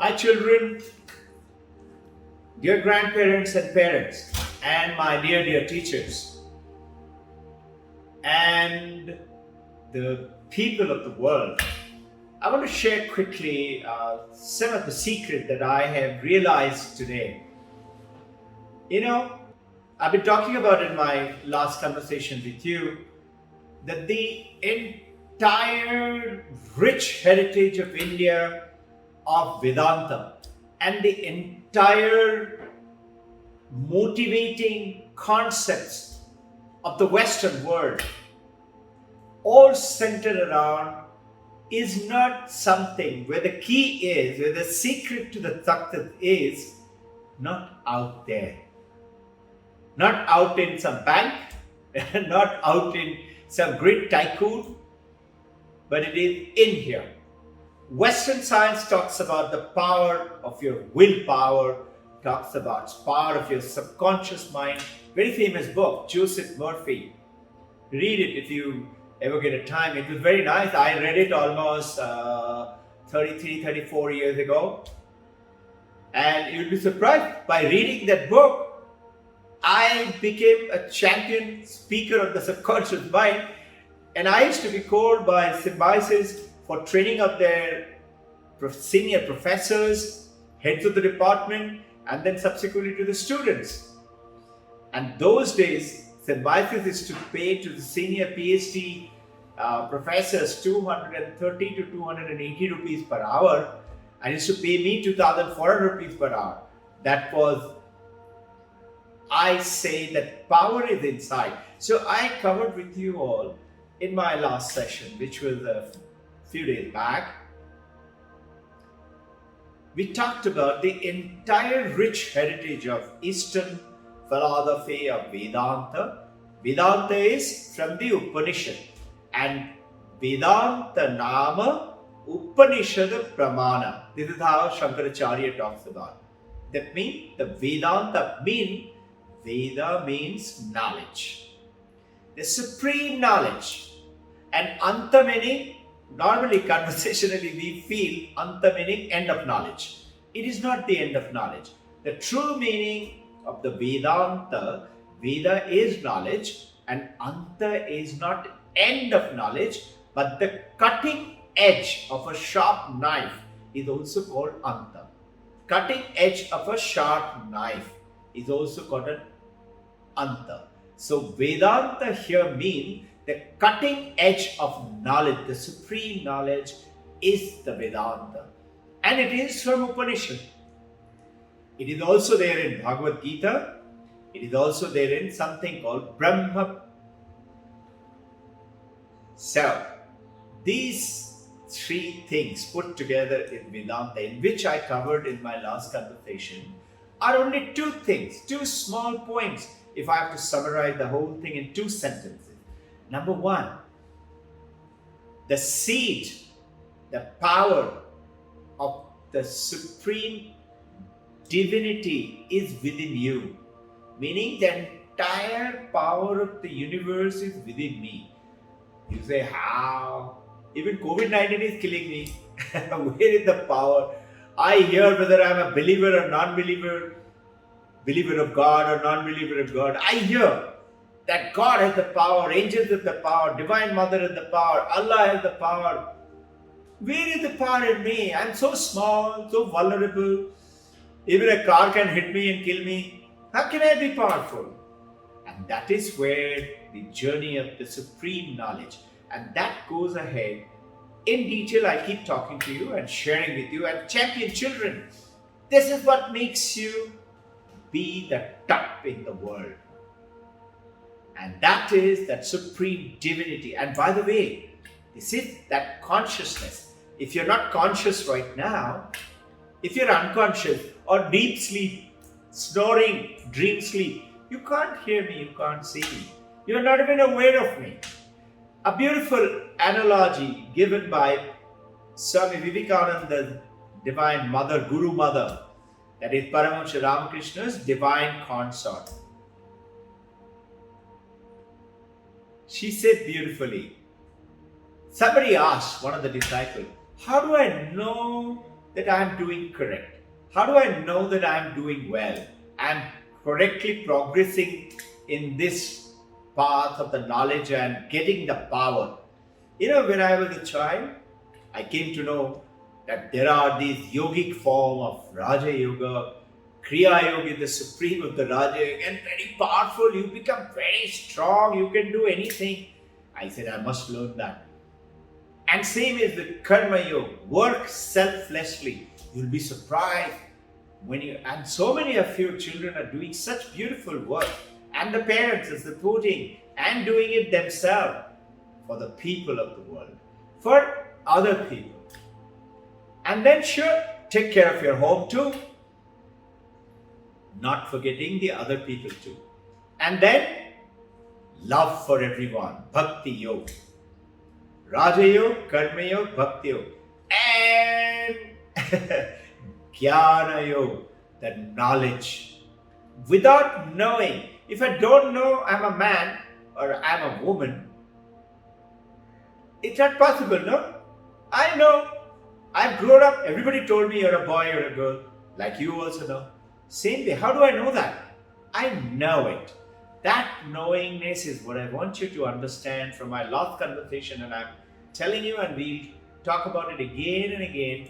My children, dear grandparents and parents, and my dear teachers, and the people of the world, I want to share quickly some of the secret that I have realized today. You know, I've been talking about in my last conversation with you that the entire rich heritage of India of Vedanta and the entire motivating concepts of the Western world all centered around is not something where the key is, where the secret to the success is not out there, not out in some bank, not out in some great tycoon, but it is in here. Western science talks about the power of your willpower, talks about power of your subconscious mind. Very famous book, Joseph Murphy. Read it if you ever get a time. It was very nice. I read it almost 33, 34 years ago. And you'll be surprised, by reading that book, I became a champion speaker of the subconscious mind. And I used to be called by symbiosis for training up their senior professors, heads of the department, and then subsequently to the students. And those days, symbiosis is to pay to the senior PhD professors 230 to 280 rupees per hour, and used to pay me 2,400 rupees per hour. That was, I say that power is inside. So I covered with you all in my last session, which was a few days back. We talked about the entire rich heritage of Eastern philosophy of Vedanta. Vedanta is from the Upanishad, and Vedanta Nama Upanishad Pramana. This is how Shankaracharya talks about. That means the Vedanta Veda means knowledge, the supreme knowledge, and Anta meaning, normally conversationally we feel Anta meaning end of knowledge. It is not the end of knowledge. The true meaning of the Vedanta, Veda is knowledge, and Anta is not end of knowledge, but the cutting edge of a sharp knife is also called Anta. Cutting edge of a sharp knife is also called an Anta. So Vedanta here means the cutting edge of knowledge, the supreme knowledge is the Vedanta. And it is from Upanishad. It is also there in Bhagavad Gita. It is also there in something called Brahma. So, these three things put together in Vedanta, in which I covered in my last conversation, are only two things, two small points, if I have to summarize the whole thing in two sentences. Number one, the seed, the power of the supreme divinity is within you. Meaning the entire power of the universe is within me. You say, how? Even COVID-19 is killing me. Where is the power? I hear whether I'm a believer or non-believer, believer of God or non-believer of God. I hear that God has the power, angels have the power, Divine Mother has the power, Allah has the power. Where is the power in me? I'm so small, so vulnerable. Even a car can hit me and kill me. How can I be powerful? And that is where the journey of the supreme knowledge, and that goes ahead in detail. I keep talking to you and sharing with you, and champion children, this is what makes you be the top in the world. And that is that supreme divinity. And by the way, this is that consciousness. If you're not conscious right now, if you're unconscious or deep sleep, snoring, dream sleep, you can't hear me, you can't see me. You're not even aware of me. A beautiful analogy given by Swami Vivekananda's Divine Mother, Guru Mother, that is Paramahansa Ramakrishna's divine consort. She said beautifully, somebody asked one of the disciples, how do I know that I am doing correct? How do I know that I am doing well? I am correctly progressing in this path of the knowledge and getting the power. When I was a child, I came to know that there are these yogic form of Raja Yoga, Kriya Yoga, the supreme of the Raja Yoga, and very powerful. You become very strong. You can do anything. I said, I must learn that. And same is with Karma Yoga. Work selflessly. You'll be surprised and so many of you children are doing such beautiful work. And the parents are supporting and doing it themselves for the people of the world, for other people. And then sure, take care of your home too. Not forgetting the other people too. And then love for everyone, Bhakti Yoga. Raja Yoga, Karma Yoga, Bhakti Yoga. And Jnana Yoga, the knowledge. Without knowing, if I don't know I'm a man or I'm a woman, it's not possible, no? I know. I've grown up, everybody told me you're a boy or a girl, like you also know. Same way, how do I know that? I know it. That knowingness is what I want you to understand from my last conversation, and I'm telling you, and we'll talk about it again and again.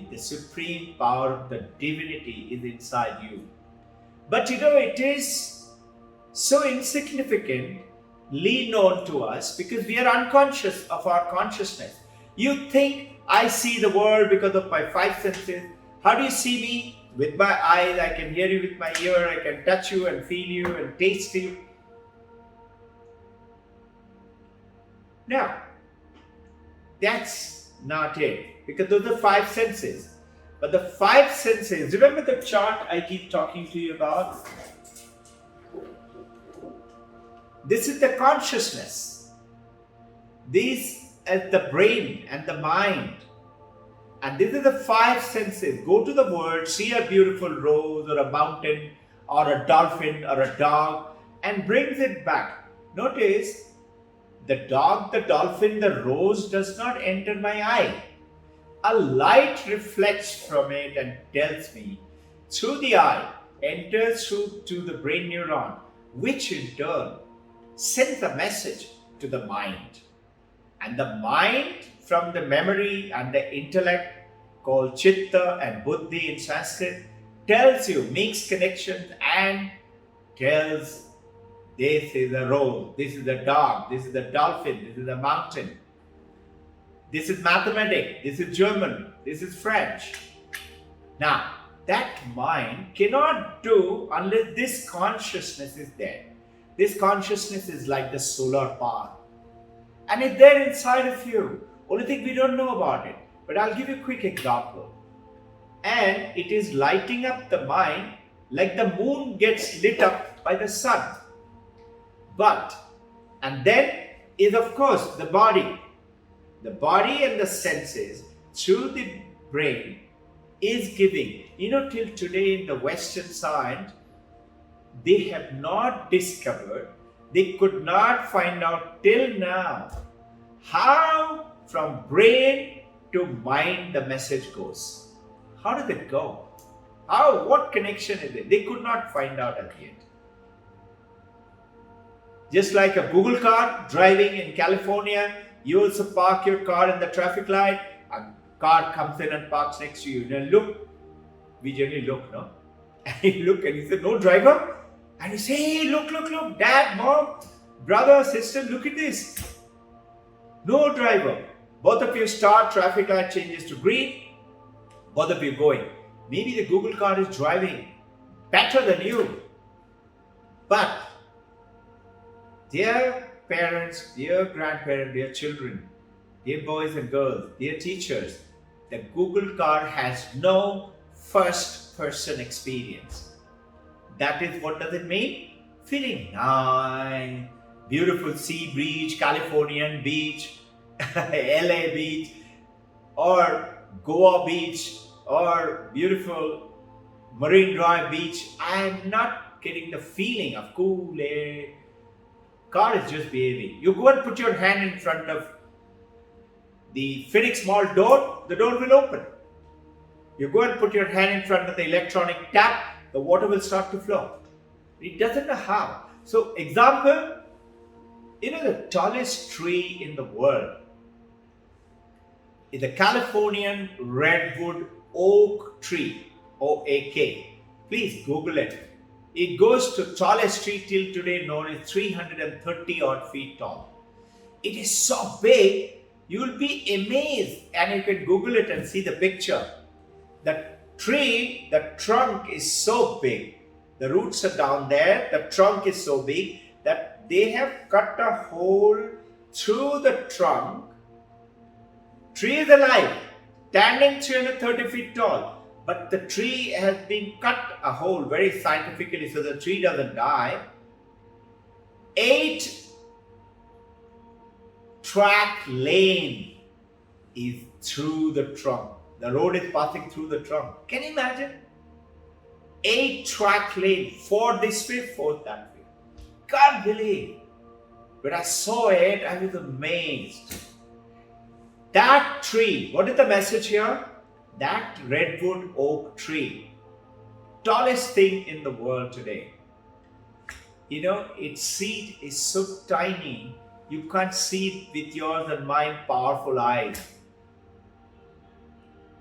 The supreme power of the divinity is inside you. But it is so insignificantly known to us because we are unconscious of our consciousness. You think I see the world because of my five senses. How do you see me? With my eyes, I can hear you with my ear, I can touch you and feel you and taste you. Now, that's not it, because those are five senses. But the five senses, remember the chart I keep talking to you about? This is the consciousness. These are the brain and the mind. And these are the five senses. Go to the world, see a beautiful rose or a mountain or a dolphin or a dog, and brings it back. Notice, the dog, the dolphin, the rose does not enter my eye. A light reflects from it and tells me through the eye, enters through to the brain neuron, which in turn sends a message to the mind. And the mind, from the memory and the intellect, called Chitta and Buddhi in Sanskrit, tells you, makes connections and tells this is a rose, this is a dog, this is a dolphin, this is a mountain, this is mathematics, this is German, this is French. Now, that mind cannot do unless this consciousness is there. This consciousness is like the solar power. And it's there inside of you. Only thing we don't know about it. But I'll give you a quick example. And it is lighting up the mind like the moon gets lit up by the sun. And then is of course the body. The body and the senses through the brain is giving. Till today in the Western science, they have not discovered, they could not find out till now how from brain to mind the message goes. How does it go? What connection is it? They could not find out as yet. Just like a Google car driving in California, you also park your car in the traffic light, a car comes in and parks next to you. Now look, we generally look, no? And you look and you say, no driver? And you say, hey, look, dad, mom, brother, sister, look at this. No driver. Both of you start, traffic light changes to green, both of you going. Maybe the Google car is driving better than you. But dear parents, dear grandparents, dear children, dear boys and girls, dear teachers, the Google car has no first person experience. That is, what does it mean? Feeling nice, beautiful sea breeze, Californian beach, LA beach, or Goa beach, or beautiful Marine Drive beach. I am not getting the feeling of cool air. Car is just behaving. You go and put your hand in front of the Phoenix Mall door, the door will open. You go and put your hand in front of the electronic tap, the water will start to flow. It doesn't know how. So, example, the tallest tree in the world is the Californian redwood oak tree, OAK. Please Google it. It goes to tallest tree till today known as 330 odd feet tall. It is so big, you will be amazed, and you can Google it and see the picture. The tree, the trunk is so big. The roots are down there. The trunk is so big that they have cut a hole through the trunk. Tree is alive, standing 330 feet tall. But the tree has been cut a hole very scientifically so the tree doesn't die. 8-track lane is through the trunk. The road is passing through the trunk. Can you imagine? 8-track lane, 4 this way, 4 that way. Can't believe. When I saw it, I was amazed. That tree, what is the message here? That redwood oak tree, tallest thing in the world today. Its seed is so tiny, you can't see it with yours and mine powerful eyes.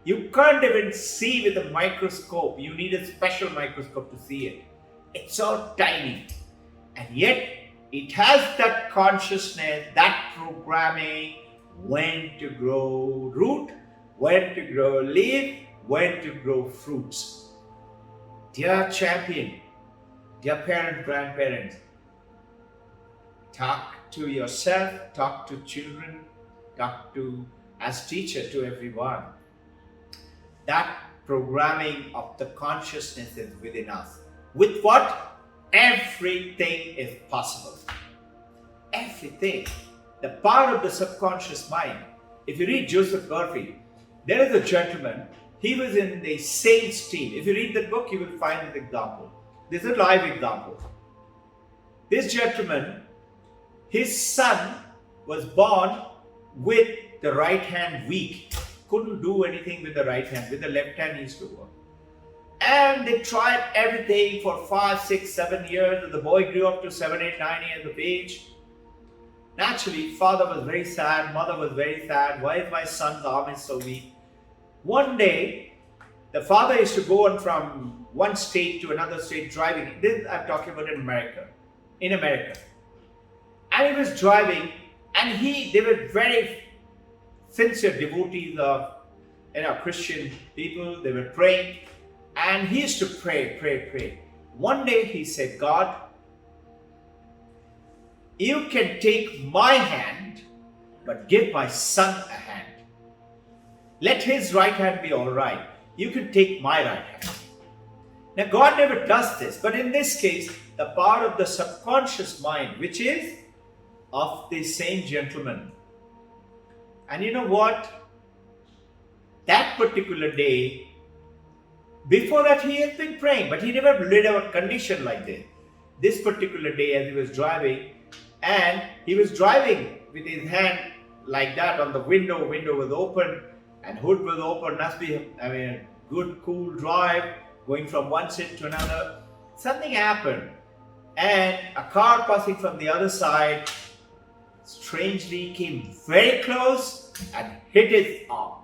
You can't even see with a microscope. You need a special microscope to see it. It's so tiny. And yet, it has that consciousness, that programming, when to grow root, when to grow leaf, when to grow fruits. Dear champion, dear parent, grandparents, talk to yourself, talk to children, talk to, as teacher, to everyone. That programming of the consciousness is within us. With what? Everything is possible. Everything. The power of the subconscious mind. If you read Joseph Murphy, there is a gentleman, he was in the Saints team. If you read the book, you will find this example. This is a live example. This gentleman, his son was born with the right hand weak. Couldn't do anything with the right hand. With the left hand he used to work. And they tried everything for 5, 6, 7 years. And the boy grew up to 7, 8, 9 years of age. Naturally, father was very sad, mother was very sad. Why is my son's arm is so weak? One day, the father used to go on from one state to another state driving. This I'm talking about in America. And he was driving, and they were very sincere devotees of Christian people. They were praying, and he used to pray. One day he said, God, you can take my hand, but give my son a hand. Let his right hand be all right. You can take my right hand. Now, God never does this, but in this case, the power of the subconscious mind, which is of the same gentleman. And you know what? That particular day, before that he had been praying, but he never lived a condition like this. This particular day, as he was driving, and he was driving with his hand like that on the window was open and hood was open. Must be a good cool drive going from one seat to another. Something happened, and a car passing from the other side strangely came very close and hit his arm.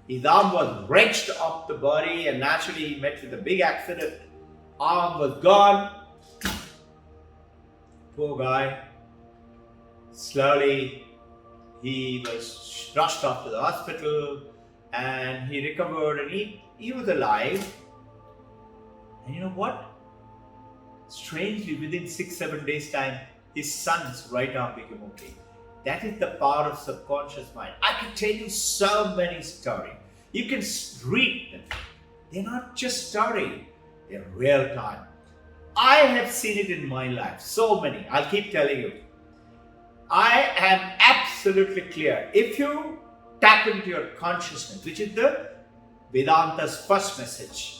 His arm was wrenched off the body, and naturally he met with a big accident. Arm was gone. Poor guy. Slowly he was rushed off to the hospital, and he recovered, and he was alive. And you know what? Strangely, within 6-7 days time, his son's right arm became okay. That is the power of subconscious mind. I can tell you so many stories. You can read them. They're not just stories. They're real time. I have seen it in my life. So many. I'll keep telling you. I am absolutely clear. If you tap into your consciousness, which is the Vedanta's first message,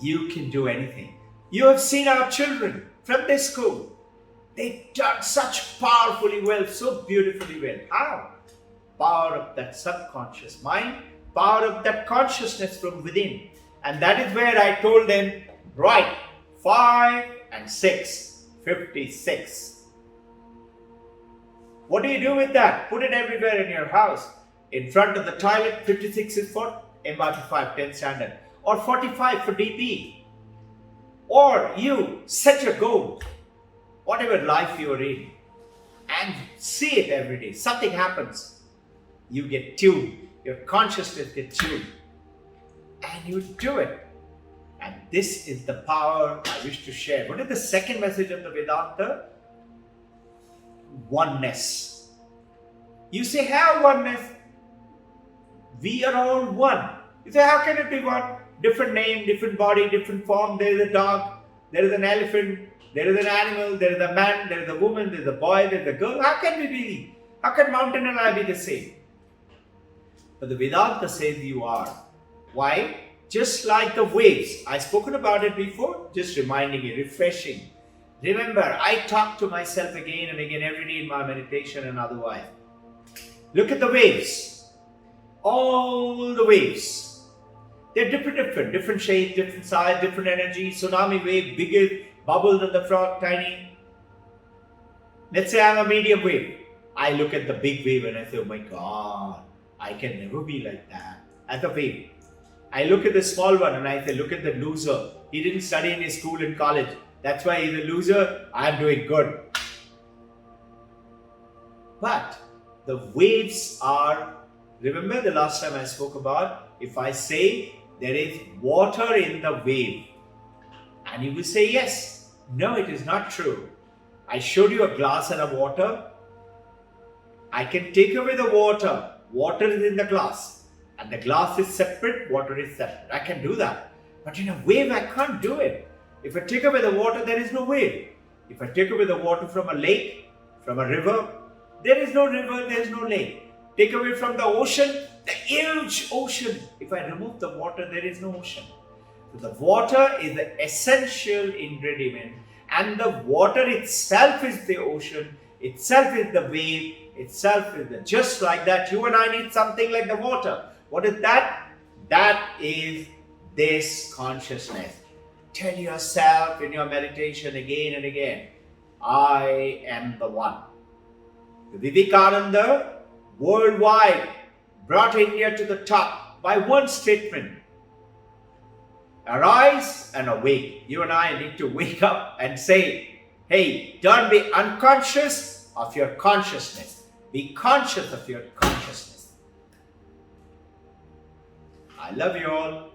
you can do anything. You have seen our children from this school. They done such powerfully well, so beautifully well. How? power of that subconscious mind, power of that consciousness from within. And that is where I told them, write 5 and 6, 56. What do you do with that? Put it everywhere in your house. In front of the toilet, 56 is for MRP5, 10 standard. Or 45 for DP. Or you set your goal, whatever life you are in, and see it every day. Something happens. You get tuned. Your consciousness gets tuned. And you do it. And this is the power I wish to share. What is the second message of the Vedanta? Oneness. You say, how oneness? We are all one. You say, how can it be one? Different name, different body, different form. There is a dog, there is an elephant, there is an animal, there is a man, there is a woman, there is a boy, there is a girl. How can we be? How can mountain and I be the same? But the Vedanta says you are. Why? Just like the waves. I've spoken about it before, just reminding you, refreshing. Remember, I talk to myself again and again every day in my meditation and otherwise. Look at the waves. All the waves. They're different shapes, different size, different energy. Tsunami wave, bigger bubble than the frog, tiny. Let's say I'm a medium wave. I look at the big wave and I say, oh my God, I can never be like that. As a wave. I look at the small one and I say, look at the loser. He didn't study in his school and college. That's why he's a loser. I'm doing good. But the waves are, remember the last time I spoke about, if I say there is water in the wave, and you will say yes. No, it is not true. I showed you a glass and a water. I can take away the water. Water is in the glass. And the glass is separate, water is separate. I can do that. But in a wave, I can't do it. If I take away the water, there is no wave. If I take away the water from a lake, from a river, there is no river, there is no lake. Take away from the ocean, the huge ocean. If I remove the water, there is no ocean. So the water is the essential ingredient, and the water itself is the ocean, itself is the wave, itself is the, just like that, you and I need something like the water. What is that? That is this consciousness. Tell yourself in your meditation again and again, I am the one. Vivekananda worldwide brought India to the top by one statement. Arise and awake. You and I need to wake up and say, hey, don't be unconscious of your consciousness. Be conscious of your consciousness. I love you all.